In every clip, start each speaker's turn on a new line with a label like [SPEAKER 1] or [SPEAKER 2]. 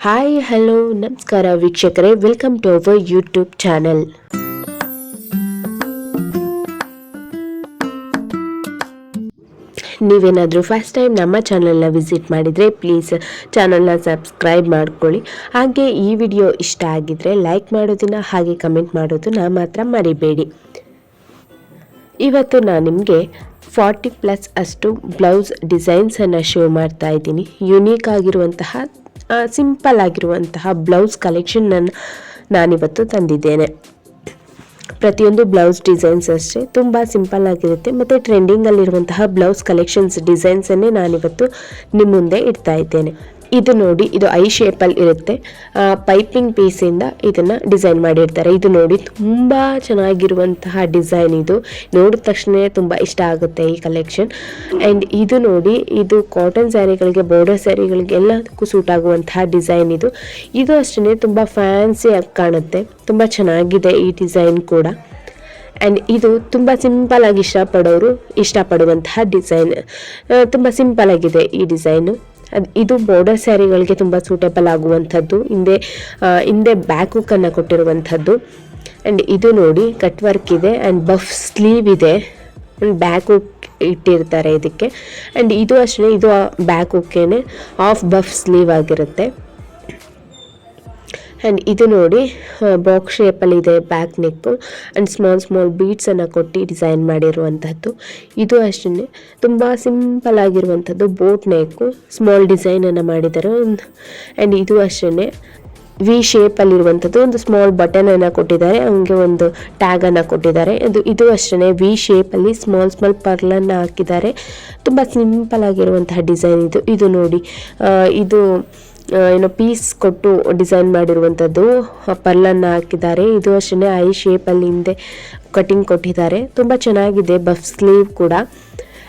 [SPEAKER 1] Hi hello ನಮಸ್ಕಾರ ವೀಕ್ಷಕರೇ, welcome to our YouTube channel. ನೀವೇನಾದರೂ ಫಸ್ಟ್ ಟೈಮ್ ನಮ್ಮ ಚಾನಲ್ನ ವಿಸಿಟ್ ಮಾಡಿದರೆ ಪ್ಲೀಸ್ ಚಾನಲ್ನ ಸಬ್ಸ್ಕ್ರೈಬ್ ಮಾಡ್ಕೊಳ್ಳಿ. ಹಾಗೆ ಈ ವಿಡಿಯೋ ಇಷ್ಟ ಆಗಿದ್ರೆ ಲೈಕ್ ಮಾಡೋದನ್ನ ಹಾಗೆ ಕಮೆಂಟ್ ಮಾಡೋದನ್ನ ಮಾತ್ರ ಮರಿಬೇಡಿ. ಇವತ್ತು ನಾನು ನಿಮಗೆ 40+ ಅಷ್ಟು ಬ್ಲೌಸ್ ಡಿಸೈನ್ಸನ್ನು ಶೋ ಮಾಡ್ತಾ ಇದ್ದೀನಿ. ಯುನೀಕ್ ಆಗಿರುವಂತಹ ಸಿಂಪಲ್ ಆಗಿರುವಂತಹ ಬ್ಲೌಸ್ ಕಲೆಕ್ಷನನ್ನು ನಾನಿವತ್ತು ತಂದಿದ್ದೇನೆ. ಪ್ರತಿಯೊಂದು ಬ್ಲೌಸ್ ಡಿಸೈನ್ಸ್ ಅಷ್ಟೇ ತುಂಬ ಸಿಂಪಲ್ ಆಗಿರುತ್ತೆ ಮತ್ತು ಟ್ರೆಂಡಿಂಗಲ್ಲಿರುವಂತಹ ಬ್ಲೌಸ್ ಕಲೆಕ್ಷನ್ಸ್ ಡಿಸೈನ್ಸನ್ನೇ ನಾನಿವತ್ತು ನಿಮ್ಮ ಮುಂದೆ ಇಡ್ತಾ ಇದ್ದೇನೆ. ಇದು ನೋಡಿ, ಇದು ಐ ಶೇಪಲ್ಲಿ ಇರುತ್ತೆ. ಪೈಪಿಂಗ್ ಪೀಸಿಂದ ಇದನ್ನು ಡಿಸೈನ್ ಮಾಡಿರ್ತಾರೆ. ಇದು ನೋಡಿ ತುಂಬ ಚೆನ್ನಾಗಿರುವಂತಹ ಡಿಸೈನ್. ಇದು ನೋಡಿದ ತಕ್ಷಣ ತುಂಬ ಇಷ್ಟ ಆಗುತ್ತೆ ಈ ಕಲೆಕ್ಷನ್. ಆ್ಯಂಡ್ ಇದು ನೋಡಿ, ಇದು ಕಾಟನ್ ಸ್ಯಾರಿಗಳಿಗೆ, ಬಾರ್ಡರ್ ಸ್ಯಾರಿಗಳಿಗೆ ಎಲ್ಲದಕ್ಕೂ ಸೂಟ್ ಆಗುವಂತಹ ಡಿಸೈನ್. ಇದು ಅಷ್ಟೇ ತುಂಬ ಫ್ಯಾನ್ಸಿಯಾಗಿ ಕಾಣುತ್ತೆ. ತುಂಬ ಚೆನ್ನಾಗಿದೆ ಈ ಡಿಸೈನ್ ಕೂಡ. ಆ್ಯಂಡ್ ಇದು ತುಂಬ ಸಿಂಪಲಾಗಿ ಇಷ್ಟಪಡುವಂತಹ ಡಿಸೈನ್. ತುಂಬ ಸಿಂಪಲ್ ಆಗಿದೆ ಈ ಡಿಸೈನು. ಇದು ಬಾರ್ಡರ್ ಸ್ಯಾರಿಗಳಿಗೆ ತುಂಬ ಸೂಟೇಬಲ್ ಆಗುವಂಥದ್ದು. ಹಿಂದೆ ಬ್ಯಾಕ್ ಹುಕ್ಕನ್ನು ಕೊಟ್ಟಿರುವಂಥದ್ದು. ಆ್ಯಂಡ್ ಇದು ನೋಡಿ ಕಟ್ ವರ್ಕ್ ಇದೆ ಆ್ಯಂಡ್ ಬಫ್ ಸ್ಲೀವ್ ಇದೆ. ಬ್ಯಾಕ್ ಹುಕ್ ಇಟ್ಟಿರ್ತಾರೆ ಇದಕ್ಕೆ. ಆ್ಯಂಡ್ ಇದು ಅಷ್ಟೇ, ಇದು ಬ್ಯಾಕ್ ಹುಕ್ಕೇನೆ ಆಫ್ ಬಫ್ ಸ್ಲೀವ್ ಆಗಿರುತ್ತೆ. ಆ್ಯಂಡ್ ಇದು ನೋಡಿ ಬಾಕ್ಸ್ ಶೇಪಲ್ಲಿದೆ ಬ್ಯಾಕ್ ನೆಕ್ಕು. ಆ್ಯಂಡ್ ಸ್ಮಾಲ್ ಬೀಡ್ಸನ್ನು ಕೊಟ್ಟು ಡಿಸೈನ್ ಮಾಡಿರುವಂಥದ್ದು. ಇದು ಅಷ್ಟೇ ತುಂಬ ಸಿಂಪಲ್ ಆಗಿರುವಂಥದ್ದು. ಬೋಟ್ ನೆಕ್ಕು ಸ್ಮಾಲ್ ಡಿಸೈನನ್ನು ಮಾಡಿದ್ದಾರೆ. ಆ್ಯಂಡ್ ಇದು ಅಷ್ಟೇ ವಿ ಶೇಪಲ್ಲಿರುವಂಥದ್ದು. ಒಂದು ಸ್ಮಾಲ್ ಬಟನನ್ನು ಕೊಟ್ಟಿದ್ದಾರೆ, ಹಂಗೆ ಒಂದು ಟ್ಯಾಗನ್ನು ಕೊಟ್ಟಿದ್ದಾರೆ. ಇದು ಅಷ್ಟೇ ವಿ ಶೇಪಲ್ಲಿ ಸ್ಮಾಲ್ ಪರ್ಲನ್ನು ಹಾಕಿದ್ದಾರೆ. ತುಂಬ ಸಿಂಪಲ್ ಆಗಿರುವಂತಹ ಡಿಸೈನ್ ಇದು ನೋಡಿ, ಇದು ಪೀಸ್ ಕೊಟ್ಟು ಡಿಸೈನ್ ಮಾಡಿರುವಂಥದ್ದು. ಪರ್ಲನ್ನು ಹಾಕಿದ್ದಾರೆ. ಇದು ಅಷ್ಟೇ ಐ ಶೇಪಲ್ಲಿ ಹಿಂದೆ ಕಟಿಂಗ್ ಕೊಟ್ಟಿದ್ದಾರೆ. ತುಂಬ ಚೆನ್ನಾಗಿದೆ ಬಫ್ ಸ್ಲೀವ್ ಕೂಡ.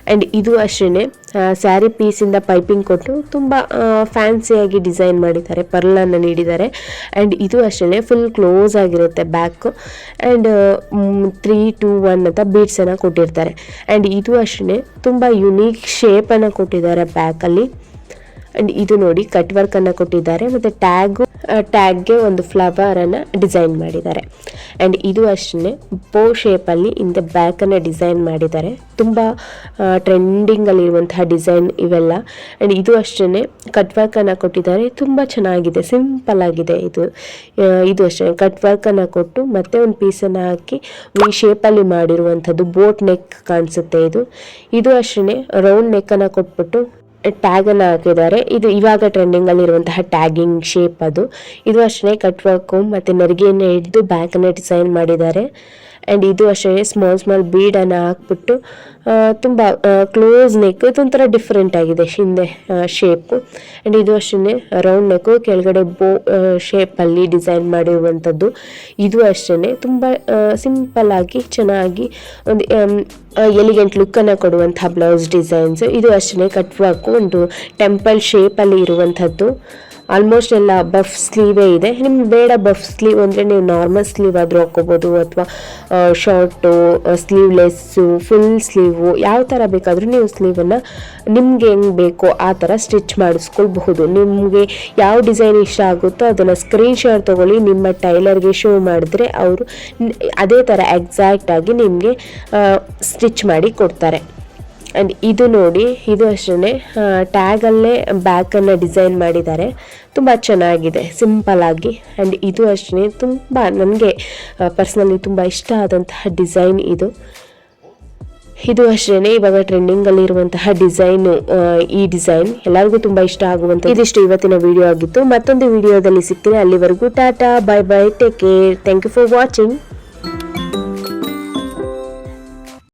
[SPEAKER 1] ಆ್ಯಂಡ್ ಇದು ಅಷ್ಟೇ ಸ್ಯಾರಿ ಪೀಸಿಂದ ಪೈಪಿಂಗ್ ಕೊಟ್ಟು ತುಂಬ ಫ್ಯಾನ್ಸಿಯಾಗಿ ಡಿಸೈನ್ ಮಾಡಿದ್ದಾರೆ, ಪರ್ಲನ್ನು ನೀಡಿದ್ದಾರೆ. ಆ್ಯಂಡ್ ಇದು ಅಷ್ಟೇ ಫುಲ್ ಕ್ಲೋಸ್ ಆಗಿರುತ್ತೆ ಬ್ಯಾಕ್. ಆ್ಯಂಡ್ 3, 2, 1 ಅಂತ ಬೀಡ್ಸನ್ನು ಕೊಟ್ಟಿರ್ತಾರೆ. ಆ್ಯಂಡ್ ಇದು ಅಷ್ಟೇ ತುಂಬ ಯುನೀಕ್ ಶೇಪನ್ನು ಕೊಟ್ಟಿದ್ದಾರೆ ಬ್ಯಾಕಲ್ಲಿ. ಆ್ಯಂಡ್ ಇದು ನೋಡಿ ಕಟ್ ವರ್ಕನ್ನು ಕೊಟ್ಟಿದ್ದಾರೆ ಮತ್ತು ಟ್ಯಾಗ್ಗೆ ಒಂದು ಫ್ಲವರನ್ನು ಡಿಸೈನ್ ಮಾಡಿದ್ದಾರೆ. ಆ್ಯಂಡ್ ಇದು ಅಷ್ಟೇ ಬೋ ಶೇಪಲ್ಲಿ ಹಿಂದೆ ಬ್ಯಾಕನ್ನು ಡಿಸೈನ್ ಮಾಡಿದ್ದಾರೆ. ತುಂಬ ಟ್ರೆಂಡಿಂಗಲ್ಲಿರುವಂತಹ ಡಿಸೈನ್ ಇವೆಲ್ಲ. ಆ್ಯಂಡ್ ಇದು ಅಷ್ಟೇ ಕಟ್ ವರ್ಕನ್ನು ಕೊಟ್ಟಿದ್ದಾರೆ. ತುಂಬ ಚೆನ್ನಾಗಿದೆ, ಸಿಂಪಲ್ ಆಗಿದೆ. ಇದು ಅಷ್ಟೇ ಕಟ್ ವರ್ಕನ್ನು ಕೊಟ್ಟು ಮತ್ತೆ ಒಂದು ಪೀಸನ್ನು ಹಾಕಿ ವಿ ಶೇಪಲ್ಲಿ ಮಾಡಿರುವಂಥದ್ದು. ಬೋಟ್ ನೆಕ್ ಕಾಣಿಸುತ್ತೆ. ಇದು ಅಷ್ಟೇ ರೌಂಡ್ ನೆಕ್ಕನ್ನು ಕೊಟ್ಬಿಟ್ಟು ಟ್ಯಾಗನ್ನು ಹಾಕಿದ್ದಾರೆ. ಇದು ಇವಾಗ ಟ್ರೆಂಡಿಂಗಲ್ಲಿರುವಂತಹ ಟ್ಯಾಗಿಂಗ್ ಶೇಪ್ ಇದು ಅಷ್ಟೇ ಕಟ್ ವರ್ಕು ಮತ್ತು ನೆರಿಗೆಯನ್ನು ಹಿಡಿದು ಬ್ಯಾಕನ್ನು ಡಿಸೈನ್ ಮಾಡಿದ್ದಾರೆ. ಆ್ಯಂಡ್ ಇದು ಅಷ್ಟೇ ಸ್ಮಾಲ್ ಬೀಡನ್ನು ಹಾಕ್ಬಿಟ್ಟು ತುಂಬ ಕ್ಲೋಸ್ ನೆಕ್, ಇದೊಂಥರ ಡಿಫ್ರೆಂಟ್ ಆಗಿದೆ ಹಿಂದೆ ಶೇಪು. ಆ್ಯಂಡ್ ಇದು ಅಷ್ಟೇ ರೌಂಡ್ ನೆಕ್ಕು, ಕೆಳಗಡೆ ಬೋ ಶೇಪಲ್ಲಿ ಡಿಸೈನ್ ಮಾಡಿರುವಂಥದ್ದು. ಇದು ಅಷ್ಟೇ ತುಂಬ ಸಿಂಪಲ್ಲಾಗಿ ಚೆನ್ನಾಗಿ ಒಂದು ಎಲಿಗೆಂಟ್ ಲುಕ್ಕನ್ನು ಕೊಡುವಂಥ ಬ್ಲೌಸ್ ಡಿಸೈನ್ಸ್. ಇದು ಅಷ್ಟೇ ಕಟ್ ವರ್ಕು, ಒಂದು ಟೆಂಪಲ್ ಶೇಪಲ್ಲಿ ಇರುವಂಥದ್ದು. ಆಲ್ಮೋಸ್ಟ್ ಎಲ್ಲ ಬಫ್ ಸ್ಲೀವೇ ಇದೆ. ನಿಮ್ಗೆ ಬೇಡ ಬಫ್ ಸ್ಲೀವ್ ಅಂದರೆ ನೀವು ನಾರ್ಮಲ್ ಸ್ಲೀವ್ ಆದರೂ ಹಾಕ್ಕೋಬೋದು, ಅಥವಾ ಶಾರ್ಟು, ಸ್ಲೀವ್ಲೆಸ್ಸು, ಫುಲ್ ಸ್ಲೀವು, ಯಾವ ಥರ ಬೇಕಾದರೂ ನೀವು ಸ್ಲೀವನ್ನು ನಿಮ್ಗೆ ಹೆಂಗೆ ಬೇಕೋ ಆ ಥರ ಸ್ಟಿಚ್ ಮಾಡಿಸ್ಕೊಳ್ಬಹುದು. ನಿಮಗೆ ಯಾವ ಡಿಸೈನ್ ಇಷ್ಟ ಆಗುತ್ತೋ ಅದನ್ನು ಸ್ಕ್ರೀನ್ಶಾಟ್ ತೊಗೊಳ್ಳಿ, ನಿಮ್ಮ ಟೈಲರ್ಗೆ ಶೋ ಮಾಡಿದ್ರೆ ಅವರು ಅದೇ ಥರ ಎಕ್ಸಾಕ್ಟಾಗಿ ನಿಮಗೆ ಸ್ಟಿಚ್ ಮಾಡಿ ಕೊಡ್ತಾರೆ. ಆ್ಯಂಡ್ ಇದು ನೋಡಿ, ಇದು ಅಷ್ಟೇ ಟ್ಯಾಗಲ್ಲೇ ಬ್ಯಾಕನ್ನು ಡಿಸೈನ್ ಮಾಡಿದ್ದಾರೆ. ತುಂಬ ಚೆನ್ನಾಗಿದೆ ಸಿಂಪಲ್ಲಾಗಿ. ಆ್ಯಂಡ್ ಇದು ಅಷ್ಟೇ ತುಂಬ ನನಗೆ ಪರ್ಸ್ನಲಿ ತುಂಬ ಇಷ್ಟ ಆದಂತಹ ಡಿಸೈನ್ ಇದು ಅಷ್ಟೇ ಇವಾಗ ಟ್ರೆಂಡಿಂಗಲ್ಲಿರುವಂತಹ ಡಿಸೈನು. ಈ ಡಿಸೈನ್ ಎಲ್ಲರಿಗೂ ತುಂಬ ಇಷ್ಟ ಆಗುವಂಥ. ಇದಿಷ್ಟು ಇವತ್ತಿನ ವಿಡಿಯೋ ಆಗಿತ್ತು. ಮತ್ತೊಂದು ವಿಡಿಯೋದಲ್ಲಿ ಸಿಗ್ತೀನಿ. ಅಲ್ಲಿವರೆಗೂ ಟಾಟಾ, bye bye, take care, thank you for watching.